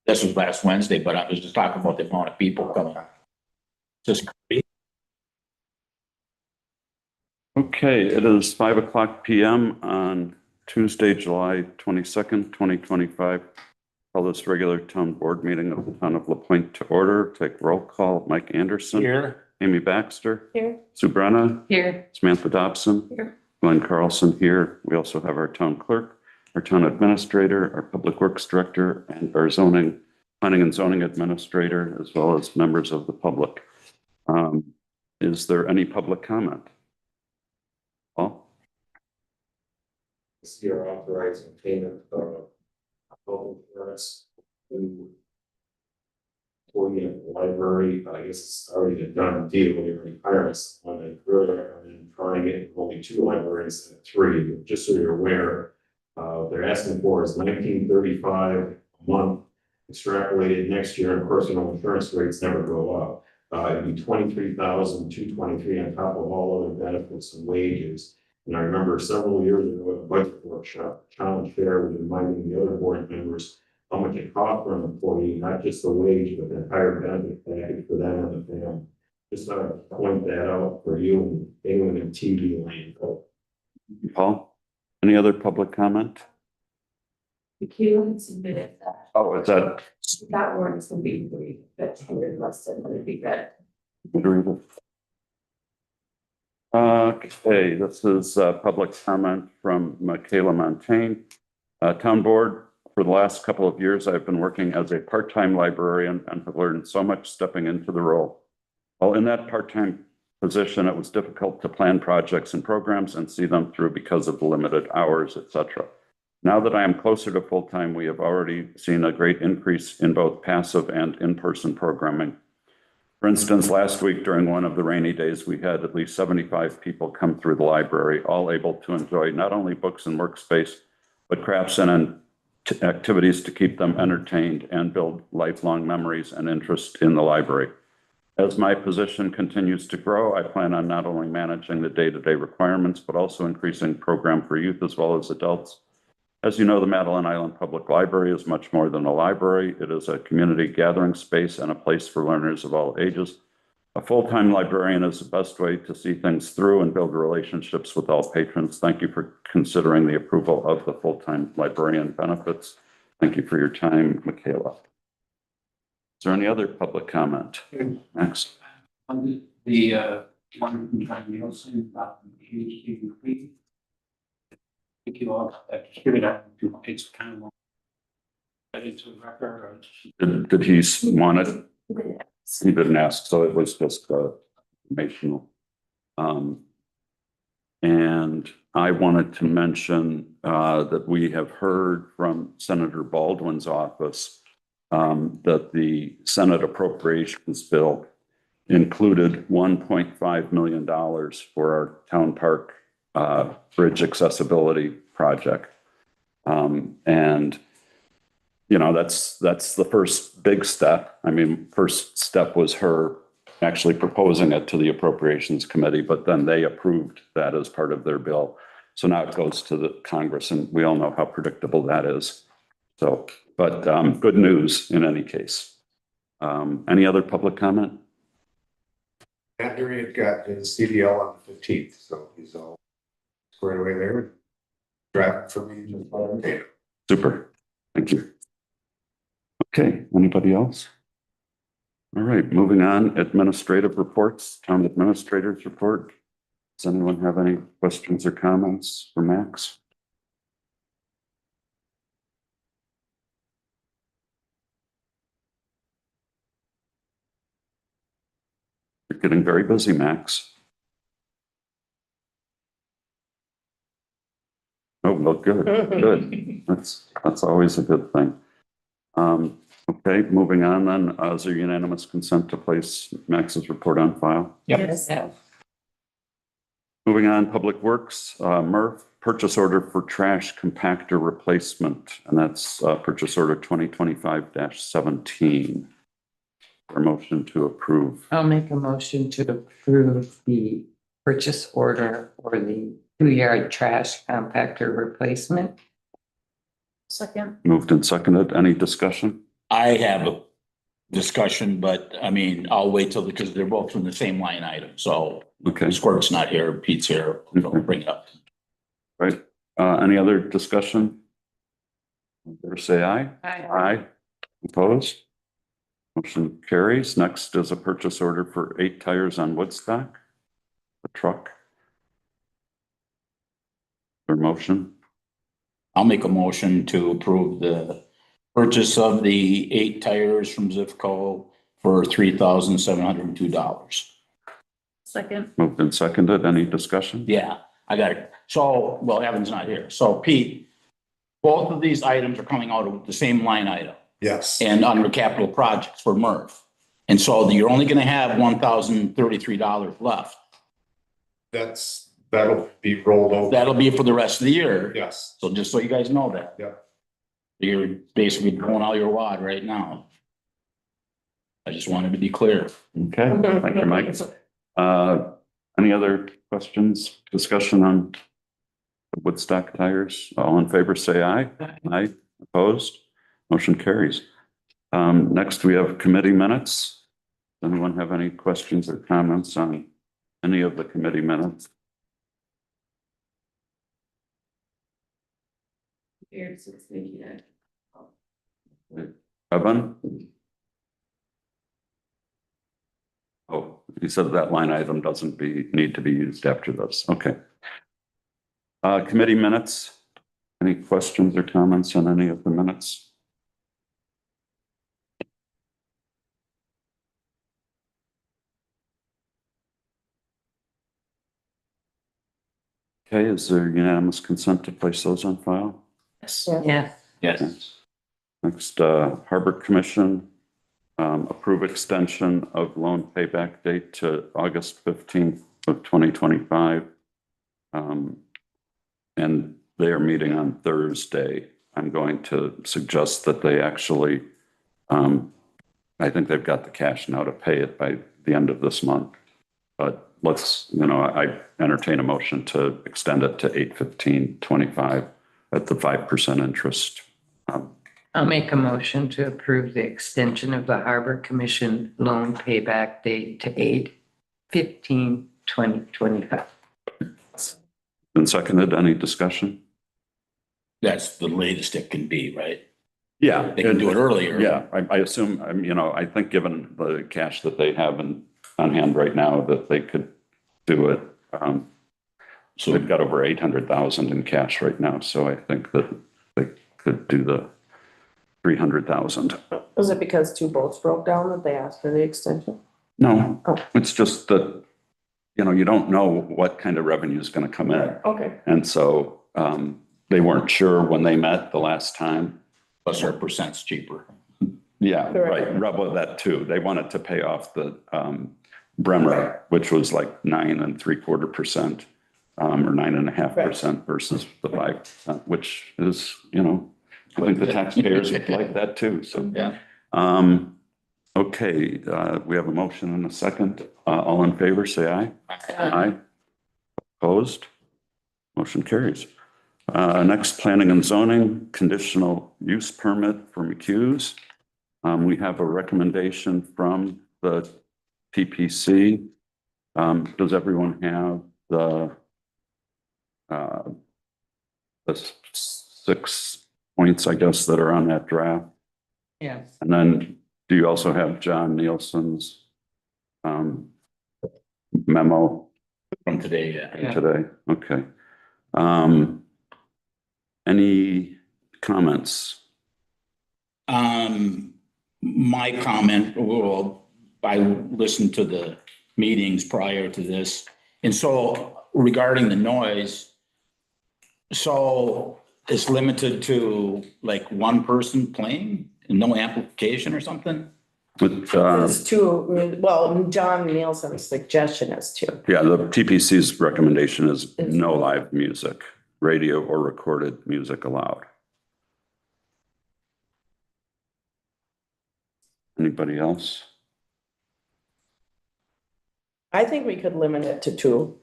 This was last Wednesday, but I was just talking about the amount of people coming. Just crazy. Okay, it is 5:00 p.m. on Tuesday, July 22nd, 2025. Call this regular town board meeting of the town of LaPointe to order. Take roll call. Mike Anderson. Here. Amy Baxter. Here. Sue Brenna. Here. Samantha Dobson. Here. Glenn Carlson here. We also have our town clerk, our town administrator, our public works director, and our planning and zoning administrator, as well as members of the public. Is there any public comment? Paul? This year authorizing payment of health insurance to employee at the library. I guess it's already a done deal. We already hired someone and further and trying it only 2 libraries and 3. But just so you're aware, they're asking for is $19.35 a month extrapolated next year. And of course, insurance rates never go up. It'd be $23,223 on top of all other benefits and wages. And I remember several years ago at a budget workshop, Challenge Fair was reminding the other board members how much it costs for an employee, not just the wage, but the entire benefit package for them and the family. Just thought I'd point that out for you and anyone in TV land. Paul? Any other public comment? The queue had submitted that. Oh, is that? That warrant's gonna be agreed, but 100 less than would be good. Okay, this is public comment from Michaela Montaigne. Town board, for the last couple of years, I've been working as a part-time librarian and have learned so much stepping into the role. While in that part-time position, it was difficult to plan projects and programs and see them through because of the limited hours, etc. Now that I am closer to full-time, we have already seen a great increase in both passive and in-person programming. For instance, last week during one of the rainy days, we had at least 75 people come through the library, all able to enjoy not only books and workspace, but crafts and activities to keep them entertained and build lifelong memories and interest in the library. As my position continues to grow, I plan on not only managing the day-to-day requirements, but also increasing program for youth as well as adults. As you know, the Madeline Island Public Library is much more than a library. It is a community gathering space and a place for learners of all ages. A full-time librarian is the best way to see things through and build relationships with all patrons. Thank you for considering the approval of the full-time librarian benefits. Thank you for your time, Michaela. Is there any other public comment? Next. On the one from John Nielsen about the PhD degree. Thank you all that distribute that. It's kind of long. But it's a record. Did he want it? He didn't ask, so it was just informational. And I wanted to mention that we have heard from Senator Baldwin's office that the Senate Appropriations Bill included $1.5 million for our town park bridge accessibility project. And you know, that's the first big step. I mean, first step was her actually proposing it to the Appropriations Committee, but then they approved that as part of their bill. So now it goes to the Congress, and we all know how predictable that is. So, but good news in any case. Any other public comment? Andrew had got his CDL on the 15th, so he's all squared away there. Driving for me just one day. Super. Thank you. Okay, anybody else? All right, moving on. Administrative reports, town administrators report. Does anyone have any questions or comments for Max? You're getting very busy, Max. Oh, well, good, good. That's always a good thing. Okay, moving on then. Is there unanimous consent to place Max's report on file? Yes. Moving on, Public Works, Murph, purchase order for trash compactor replacement, and that's purchase order 2025-17. For motion to approve. I'll make a motion to approve the purchase order for the 2-yard trash compactor replacement. Second. Moved and seconded. Any discussion? I have a discussion, but I mean, I'll wait till, because they're both from the same line item, so Okay, Squirt's not here, Pete's here, so we'll bring it up. right. Any other discussion? Or say aye. Aye. Opposed? Motion carries. Next is a purchase order for 8 tires on Woodstock. A truck. For motion, I'll make a motion to approve the purchase of the 8 tires from Zifco for $3,702. Second. moved and seconded. Any discussion? Yeah, I got it. So, well, Evan's not here. So Pete, both of these items are coming out of the same line item Yes. and under capital projects for Murph. And so you're only gonna have $1,033 left. That'll be rolled over. That'll be for the rest of the year. Yes. So just so you guys know that. Yeah. You're basically going all your wad right now. I just wanted to be clear. Okay, thank you, Mike. Any other questions, discussion on the Woodstock tires? All in favor, say aye. Aye. Opposed? Motion carries. Next, we have committee minutes. Does anyone have any questions or comments on any of the committee minutes? Weird since making it. Evan? Oh, you said that line item doesn't need to be used after this. Okay. Committee minutes. Any questions or comments on any of the minutes? Okay, is there unanimous consent to place those on file? Yeah. Yes. Next, Harbor Commission, approve extension of loan payback date to August 15th of 2025. And they are meeting on Thursday. I'm going to suggest that they actually, I think they've got the cash now to pay it by the end of this month. But let's, I entertain a motion to extend it to 8/15/25 at the 5% interest. I'll make a motion to approve the extension of the Harbor Commission loan payback date to 8/15/2025. Been seconded. Any discussion? That's the latest it can be, right? Yeah. They can do it earlier. Yeah, I assume, I think given the cash that they have on hand right now, that they could do it. So they've got over 800,000 in cash right now, so I think that they could do the 300,000. Was it because 2 boats broke down that they asked for the extension? No, Oh. it's just that, you don't know what kind of revenue is going to come in. Okay. And so they weren't sure when they met the last time. Plus our percent's cheaper. Yeah, Correct. right. Rubble that too. They wanted to pay off the Bremer, which was like 9.75%, or 9.5% versus the 5%, which is, I think the taxpayers would like that too. So, Yeah. okay, we have a motion and a second. All in favor, say aye. Aye. Opposed? Motion carries. Next, planning and zoning, conditional use permit for McHugh's. We have a recommendation from the TPC. Does everyone have the 6 points, I guess, that are on that draft? Yes. And then do you also have John Nielsen's memo From today, yeah. Yeah. today? Okay. Any comments? My comment, well, I listened to the meetings prior to this. And so regarding the noise, so it's limited to like one person playing and no amplification or something? With, There's 2, well, John Nielsen's suggestion is 2. yeah, the TPC's recommendation is no live music, radio or recorded music allowed. Anybody else? I think we could limit it to 2.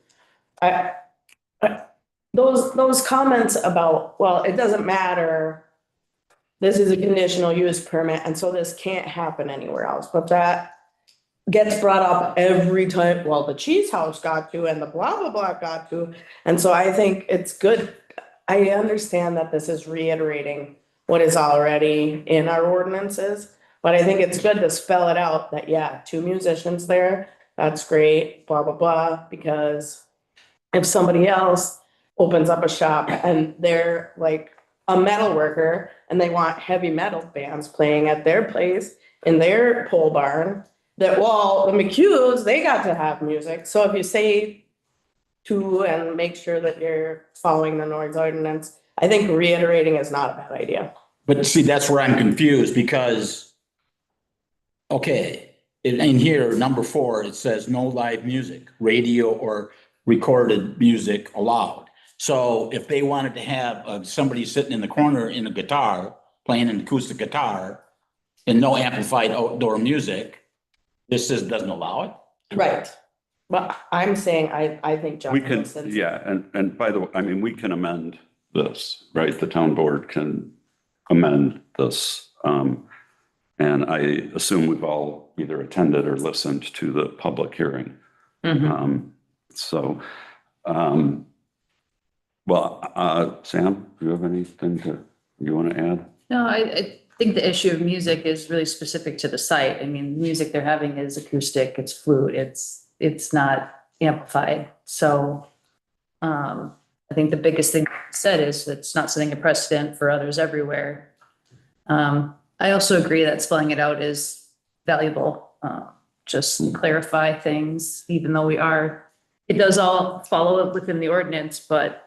Those comments about, well, it doesn't matter this is a conditional use permit, and so this can't happen anywhere else, but that gets brought up every time, well, the cheese house got to, and the blah, blah, blah got to, and so I think it's good. I understand that this is reiterating what is already in our ordinances, but I think it's good to spell it out that, yeah, 2 musicians there, that's great, blah, blah, blah, because if somebody else opens up a shop and they're like a metal worker and they want heavy metal bands playing at their place in their pole barn, that, well, the McHughes, they got to have music. So if you say 2 and make sure that you're following the noise ordinance, I think reiterating is not a bad idea. But see, that's where I'm confused because, okay, in here, number 4, it says no live music, radio or recorded music allowed. So if they wanted to have somebody sitting in the corner in a guitar, playing an acoustic guitar and no amplified outdoor music, this doesn't allow it? Right. But I'm saying, I think John We can, Wilson's- yeah, and by the way, I mean, we can amend this, right? The town board can amend this. And I assume we've all either attended or listened to the public hearing. Mhm. So, Sam, do you have anything you want to add? No, I think the issue of music is really specific to the site. I mean, the music they're having is acoustic, it's flute, it's not amplified. So I think the biggest thing said is it's not setting a precedent for others everywhere. I also agree that spelling it out is valuable. Just clarify things, even though it does all follow it within the ordinance, but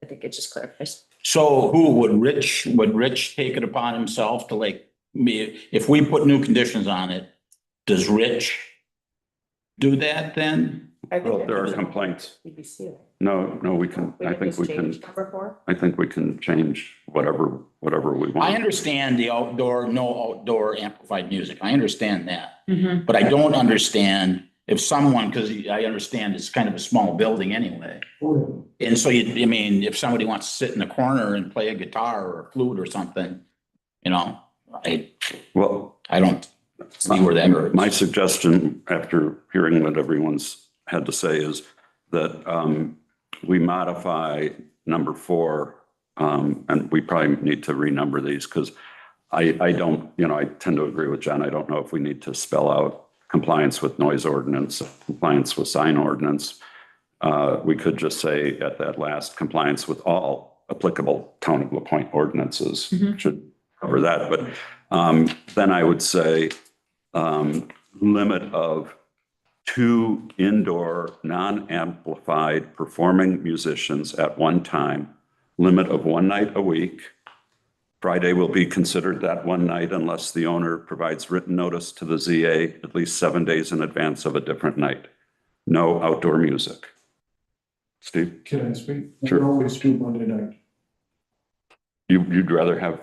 I think it just clarifies. So who would Rich take it upon himself to if we put new conditions on it, does Rich do that then? I think Well, there are it's complaints. PBC. No, we can, We I can think just we can, change number 4. I think we can change whatever we want. I understand the no outdoor amplified music. I understand that. Mhm. But I don't understand if someone, because I understand it's kind of a small building anyway. And so if somebody wants to sit in the corner and play a guitar or a flute or something, Well, I don't see where that hurts. my suggestion, after hearing what everyone's had to say, is that we modify number 4, and we probably need to renumber these because I don't, I tend to agree with Jen. I don't know if we need to spell out compliance with noise ordinance, compliance with sign ordinance. We could just say at that last, compliance with all applicable town of LaPointe ordinances should cover that. But then I would say limit of 2 indoor non-amplified performing musicians at one time, limit of 1 night a week. Friday will be considered that one night unless the owner provides written notice to the ZA at least 7 days in advance of a different night. No outdoor music. Steve, Can I speak? Sure. We always do Monday night. you'd rather have,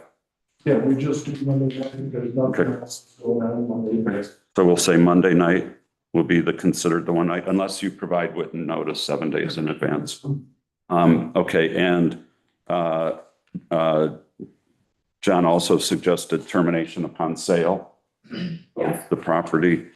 Yeah, we just do Monday night. There's nothing Okay. else going on Monday night. so we'll say Monday night will be considered the one night unless you provide written notice 7 days in advance. Okay, and John also suggested termination upon sale of the property.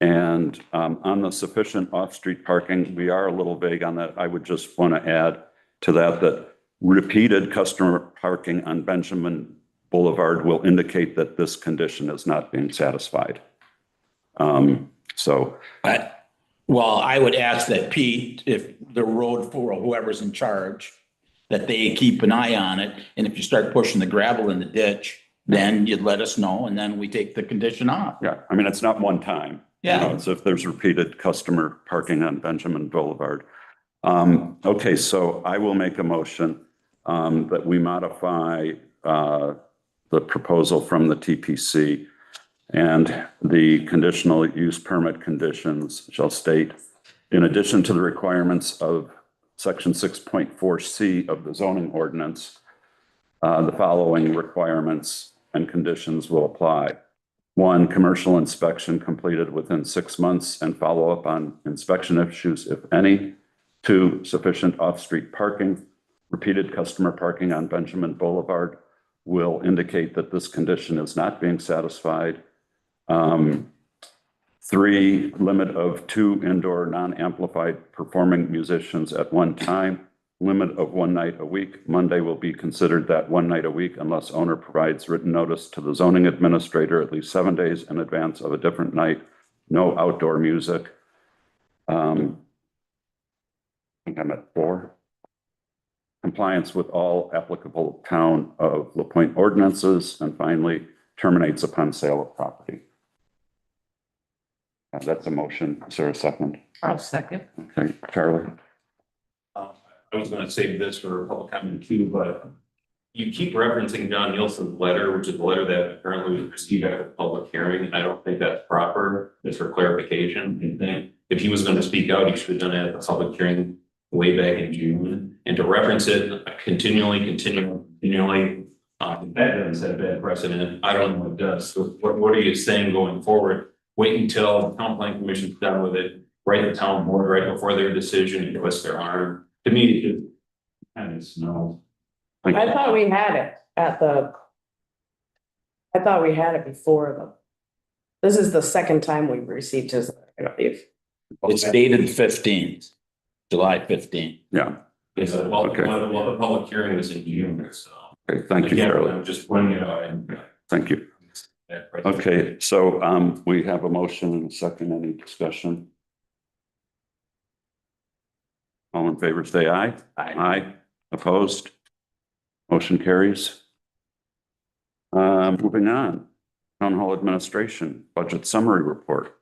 And on the sufficient off-street parking, we are a little vague on that. I would just want to add to that repeated customer parking on Benjamin Boulevard will indicate that this condition is not being satisfied. So, Well, I would ask that Pete, if the road for whoever's in charge, that they keep an eye on it. And if you start pushing the gravel in the ditch, then you'd let us know and then we take the condition off. yeah, I mean, it's not one time. Yeah. It's if there's repeated customer parking on Benjamin Boulevard. Okay, so I will make a motion that we modify the proposal from the TPC, and the conditional use permit conditions shall state, in addition to the requirements of section 6.4C of the zoning ordinance, the following requirements and conditions will apply. 1, commercial inspection completed within 6 months and follow up on inspection issues, if any. 2, sufficient off-street parking, repeated customer parking on Benjamin Boulevard will indicate that this condition is not being satisfied. 3, limit of 2 indoor non-amplified performing musicians at one time. Limit of 1 night a week. Monday will be considered that 1 night a week unless owner provides written notice to the zoning administrator at least 7 days in advance of a different night. No outdoor music. I think I'm at 4. Compliance with all applicable town of LaPointe ordinances, and finally, terminates upon sale of property. That's a motion. Is there a second? I'll second. Okay, Charlie? I was gonna save this for public comment too, but you keep referencing John Nielsen's letter, which is the letter that apparently was received at the public hearing. I don't think that's proper. It's for clarification. I think if he was gonna speak out, he should have done it at the public hearing way back in June. And to reference it continually, that doesn't set a bad precedent. I don't know what does. So what are you saying going forward? Wait until the town planning commission's done with it, write the town board right before their decision and twist their arm. To me, it kind of no. I thought we had it before this is the second time we've received his, I believe. It's dated 15th, July 15th. Yeah. Okay. Well, the public hearing was in June, so. Okay, thank you, Again, Charlie. I'm just pointing it out. And Thank you. Okay, so we have a motion and a second. Any discussion? All in favor, say aye. Aye. Opposed? Motion carries. Moving on. Town Hall Administration Budget Summary Report.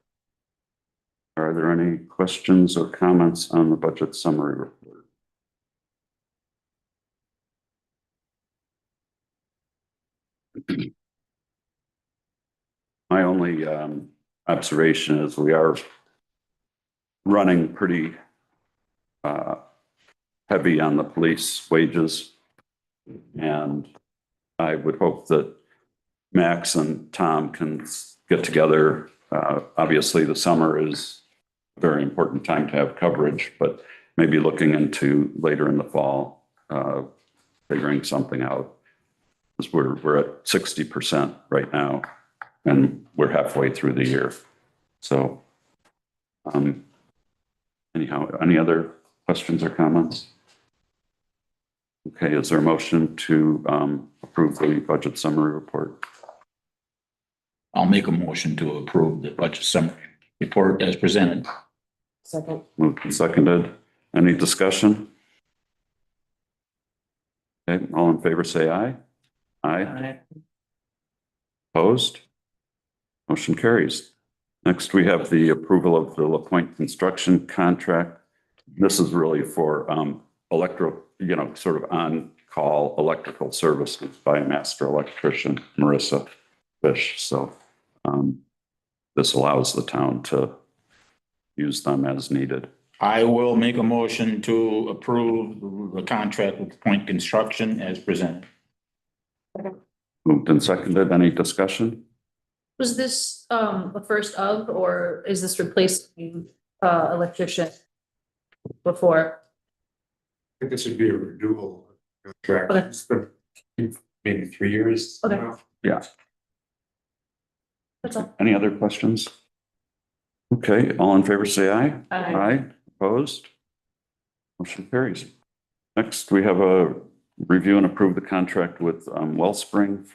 Are there any questions or comments on the budget summary report? My only observation is we are running pretty heavy on the police wages. And I would hope that Max and Tom can get together. Obviously, the summer is a very important time to have coverage, but maybe looking into later in the fall, figuring something out. Because we're at 60% right now, and we're halfway through the year. So anyhow, any other questions or comments? Okay, is there a motion to approve the budget summary report? I'll make a motion to approve the budget summary report as presented. Second. Moved and seconded. Any discussion? Okay, all in favor, say aye. Aye. Opposed? Motion carries. Next, we have the approval of the LaPointe construction contract. This is really for sort of on-call electrical services by master electrician Marissa Fish. So this allows the town to use them as needed. I will make a motion to approve the contract with Point Construction as presented. Moved and seconded. Any discussion? Was this the first of, or is this replacing electrician before? I think this would be a renewal contract. Okay. It's been maybe 3 years. Okay. now. Yeah. That's all. Any other questions? Okay, all in favor, say aye. Aye. Opposed? Motion carries. Next, we have a review and approve the contract with Wellspring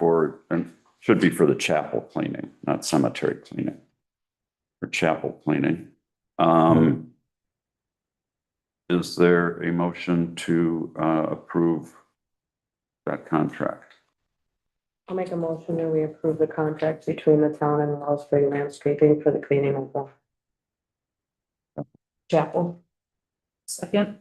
and should be for the chapel cleaning, not cemetery cleaning. For chapel cleaning. Is there a motion to approve that contract? I'll make a motion that we approve the contract between the town and Wellspring Landscaping for the cleaning of the chapel. Second.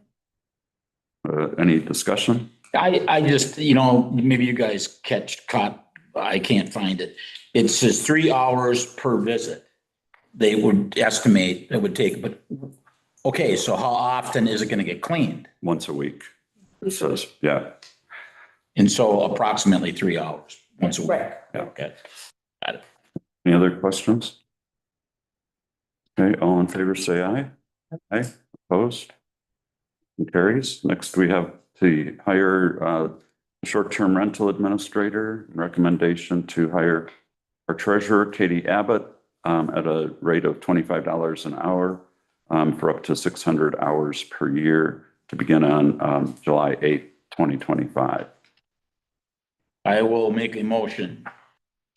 Any discussion? I just, maybe you guys caught, I can't find it. It says 3 hours per visit. They would estimate it would take, but, okay, so how often is it gonna get cleaned? Once a week. It says, yeah. And so approximately 3 hours, once a week. Right. Okay. Any other questions? Okay, all in favor, say aye. Aye. Opposed? Motion carries. Next, we have to hire Short-term rental administrator, recommendation to hire our treasurer, Katie Abbott, at a rate of $25 an hour, for up to 600 hours per year to begin on, July 8th, 2025. I will make a motion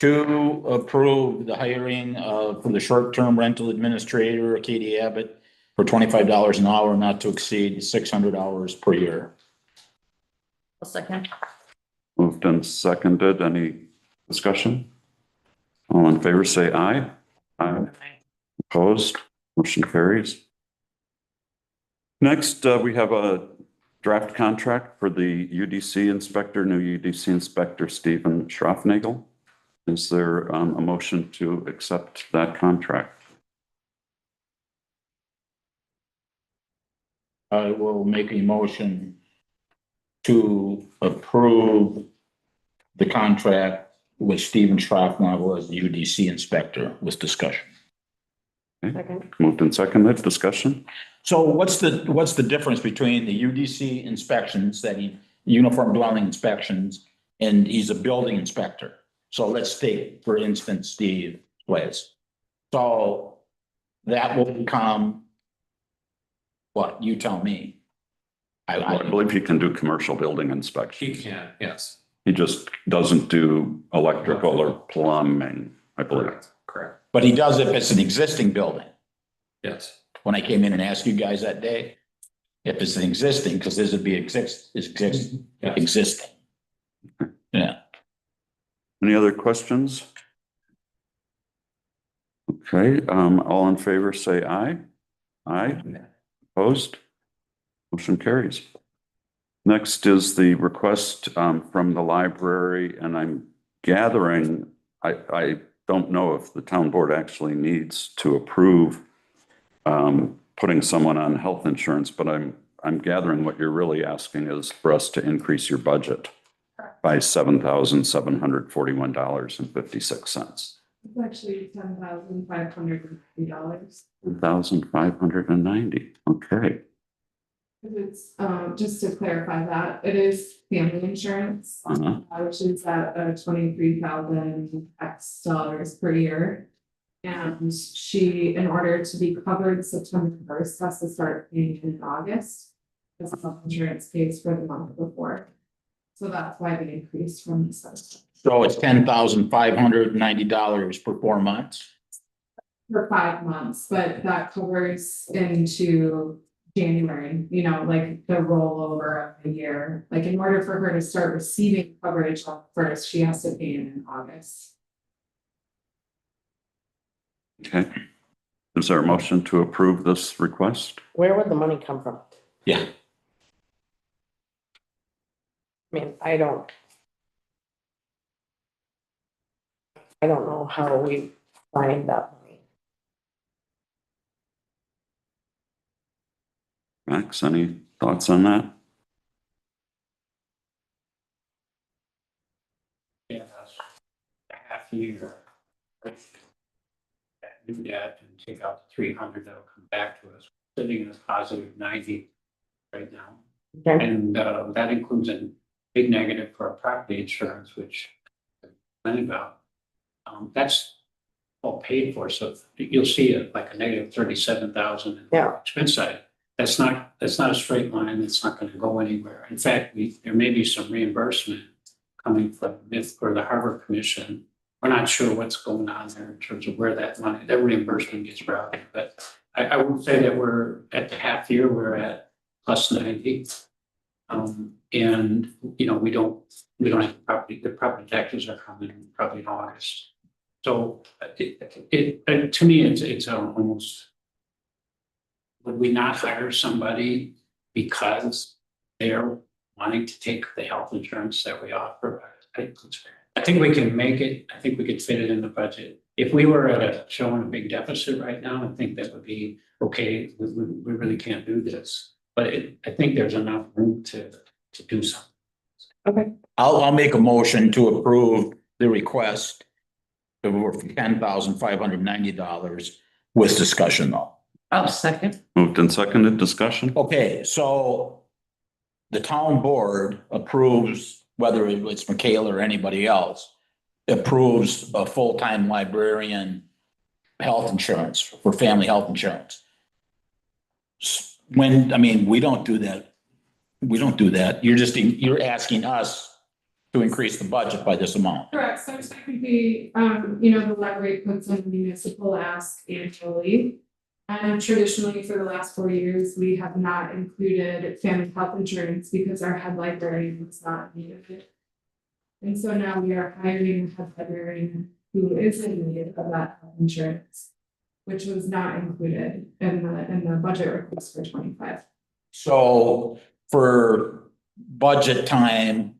to approve the hiring of, for the short-term rental administrator, Katie Abbott, for $25 an hour, not to exceed 600 hours per year. A second. Moved and seconded. Any discussion? All in favor, say aye. Aye. Opposed? Motion carries. Next, we have a draft contract for the UDC inspector, new UDC inspector, Stephen Schroffnagel. Is there a motion to accept that contract? I will make a motion to approve the contract with Stephen Schroffnagel as the UDC inspector with discussion. Second. Moved and seconded. Discussion? So what's the difference between the UDC inspections that uniform dwelling inspections, and he's a building inspector? So let's take, for instance, Steve Place. So that will become what? You tell me. I believe he can do commercial building inspection. He can, yes. He just doesn't do electrical or plumbing, I believe. Correct. But he does if it's an existing building. Yes. When I came in and asked you guys that day, if it's an existing, because this would be existing. Yeah. Any other questions? Okay, all in favor, say aye. Aye. Opposed? Motion carries. Next is the request from the library, and I'm gathering, I don't know if the town board actually needs to approve putting someone on health insurance, but I'm gathering what you're really asking is for us to increase your budget by $7,741.56. It's actually $10,550. $1,590. Okay. It's, just to clarify that, it is family insurance, which is at 23,000 X dollars per year. And she, in order to be covered September 1st, has to start paying in August. Because health insurance pays for the month before. So that's why the increase from the system. So it's $10,590 for 4 months. For 5 months, but that covers into January, you know, like the rollover of the year. Like in order for her to start receiving coverage on first, she has to pay in August. Okay. Is there a motion to approve this request? Where would the money come from? Yeah. I mean, I don't know how we find that money. Max, any thoughts on that? Yeah, a half year. Do that and take out the 300 that'll come back to us, sitting in a positive 90 right now. Okay. And that includes a big negative for our property insurance, which I'm about. That's all paid for, so you'll see like a negative 37,000 in the expense side. That's not a straight line. It's not going to go anywhere. In fact, there may be some reimbursement coming from MIF or the Harbor Commission. We're not sure what's going on there in terms of where that money, that reimbursement gets routed. But I would say that we're at the half year, we're at plus 90. And you know, we don't have the property taxes are coming probably in August. So to me, it's almost, would we not hire somebody because they're wanting to take the health insurance that we offer? I think we can make it. I think we could fit it in the budget. If we were showing a big deficit right now, I think that would be okay. We really can't do this. But I think there's enough room to do something. Okay. I'll make a motion to approve the request for $10,590 with discussion though. I'll second. Moved and seconded. Discussion? Okay, so the town board approves whether it's Michaela or anybody else, approves a full-time librarian health insurance for family health insurance. When, I mean, we don't do that. We don't do that. You're asking us to increase the budget by this amount. Correct, so technically, the library puts in municipal ask annually. And traditionally, for the last 4 years, we have not included family health insurance because our head librarian was not needed. And so now we are hiring a head librarian who is in need of that health insurance, which was not included in the budget request for 25. So for budget time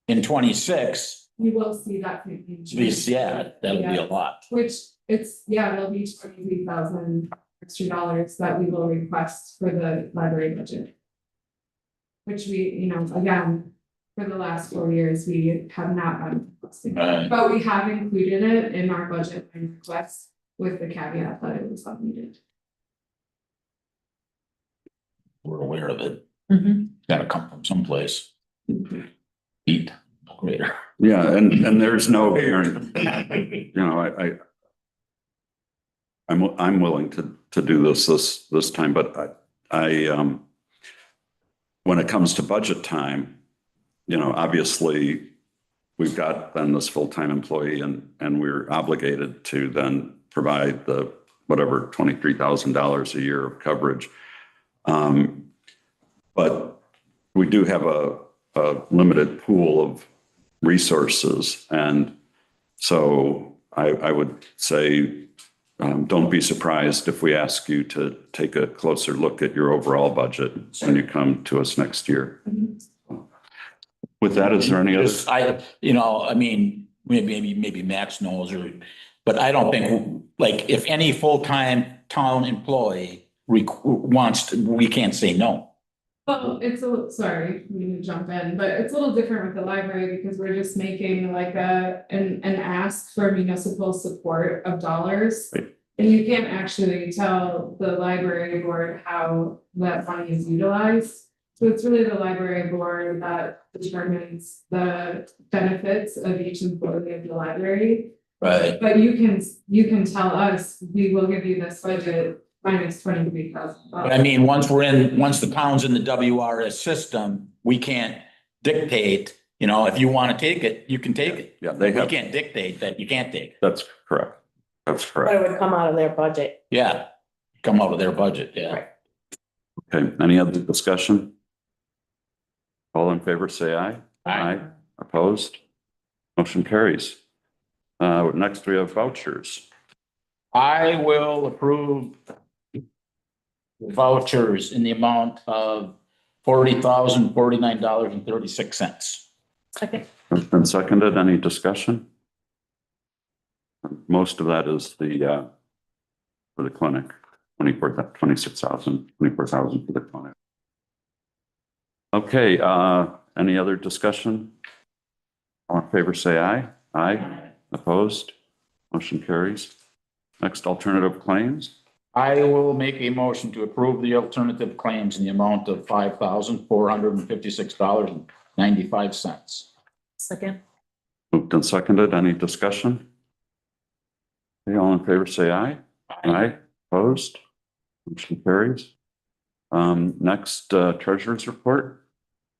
in 26, You will see that. yeah, that'll be a lot. Which there'll be 23,000 extra dollars that we will request for the library budget. Which we, again, for the last 4 years, we have not been requesting, Right. but we have included it in our budget and request with the caveat that it was not needed. We're aware of it. Mhm. Gotta come from someplace. Eat greater. Yeah, and there's no guarantee, I'm willing to do this time, but I when it comes to budget time, obviously we've got then this full-time employee and we're obligated to then provide the whatever $23,000 a year of coverage. But we do have a limited pool of resources. And so I would say, don't be surprised if we ask you to take a closer look at your overall budget when you come to us next year. With that, is there any other? Maybe Max knows but I don't think, like, if any full-time town employee we can't say no. Well, sorry, I'm gonna jump in, but it's a little different with the library because we're just making like an ask for municipal support of dollars. Right. And you can't actually tell the library board how that money is utilized. So it's really the library board that determines the benefits of each employee of the library. Right. But you can tell us, we will give you this budget minus 23,000. But I mean, once the town's in the WRS system, we can't dictate, if you want to take it, you can take it. Yeah, We can't dictate that you can't take it. That's correct. That's But correct. it would come out of their budget. Yeah, come out of their budget, yeah. Right. Okay, any other discussion? All in favor, say aye. Aye. Opposed? Motion carries. Next, we have vouchers. I will approve vouchers in the amount of $40,049.36. Second. Has been seconded. Any discussion? Most of that is for the clinic, 24,000 for the clinic. Okay, any other discussion? All in favor, say aye. Aye. Opposed? Motion carries. Next, alternative claims. I will make a motion to approve the alternative claims in the amount of $5,456.95. Second. Moved and seconded. Any discussion? Okay, all in favor, say aye. Aye. Opposed? Motion carries. Next, treasurer's report.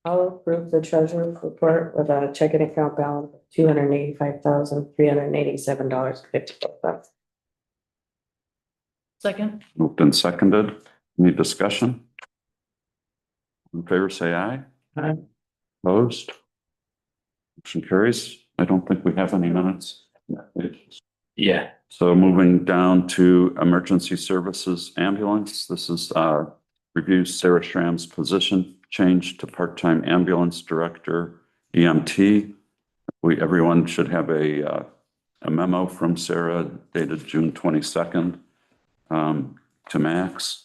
I'll approve the treasurer's report with a checking account balance of $285,387.54. Second. Moved and seconded. Any discussion? In favor, say aye. Aye. Opposed? Motion carries. I don't think we have any minutes. Yeah. So moving down to emergency services ambulance, this is review Sarah Schramm's position change to part-time ambulance director, EMT. Everyone should have a memo from Sarah dated June 22nd to Max.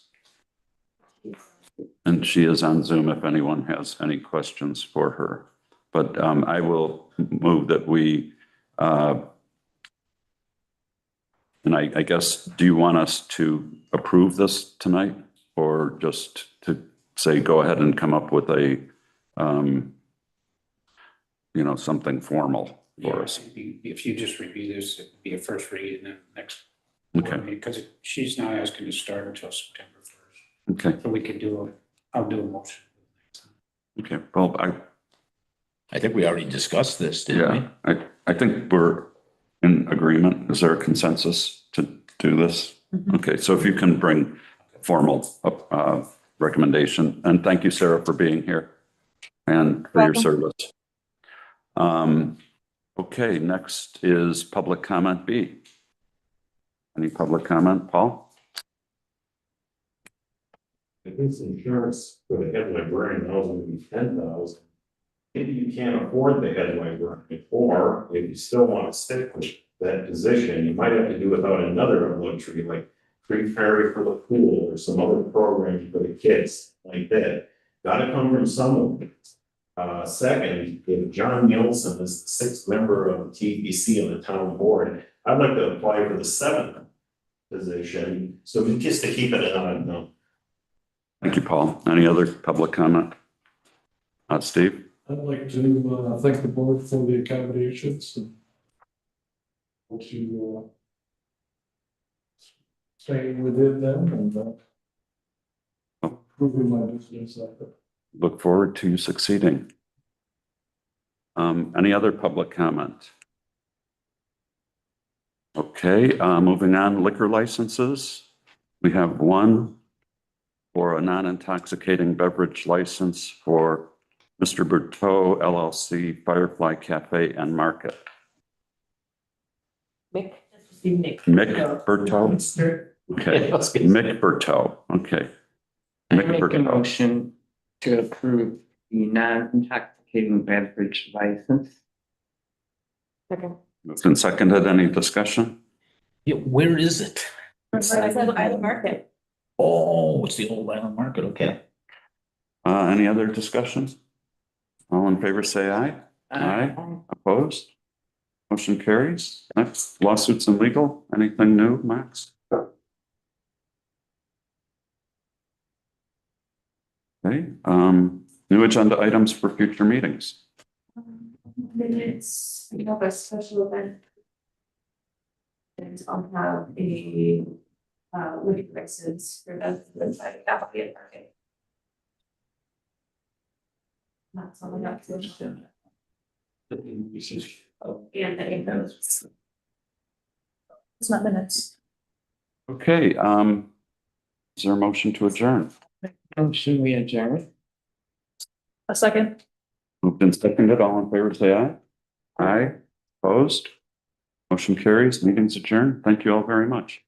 And she is on Zoom if anyone has any questions for her. But I will move that we, and I guess, do you want us to approve this tonight or just to say, go ahead and come up with a you know, something formal for Yeah, us. if you just review this, it'd be a first read and then next. Okay, Because she's not asking to start until September first, okay, so we can I'll do a motion. okay. Well, I think we already discussed this, didn't we? yeah, I think we're in agreement. Is there a consensus to do this? Mhm. Okay, so if you can bring formal recommendation, and thank you, Sarah, for being here and for your service. Okay, next is public comment B. Any public comment, Paul? If it's insurance for the head librarian, that was gonna be 10,000. Maybe you can't afford the head librarian, or if you still want to stick with that position, you might have to do without another luxury, like free ferry for the pool or some other program for the kids like that. Gotta come from someone. Second, if John Nielsen is the sixth member of TBC on the town board, I'd like to apply for the seventh position, so just to keep it an odd number. Thank Thank you, Paul. Any other public comment? Steve? I'd like to thank the board for the accommodations and to staying within them and improving my business. Look forward to you succeeding. Any other public comment? Okay, moving on, liquor licenses. We have one for a non-intoxicating beverage license for Mr. Berteau LLC Firefly Cafe and Market. Mick? Mick Berteau? Okay, Mick Berteau, okay. I Mick make a Berteau. motion to approve the non-intoxicating beverage license. Okay. Moved and seconded, any discussion? Yeah, where is it? I said Island Market. Oh, it's the old Island Market, okay. Any other discussions? All in favor, say aye. Aye. Opposed? Motion carries. Next, lawsuits and legal. Anything new, Max? Okay, new agenda items for future meetings. Minutes, we have a special event. And I'll have a liquor license for the site, that will be a market. That's all I got to. And the info. It's not minutes. Okay, is there a motion to adjourn? Motion we adjourn. A second. Moved and seconded, all in favor, say aye. Aye. Opposed? Motion carries, meeting's adjourned. Thank you all very much.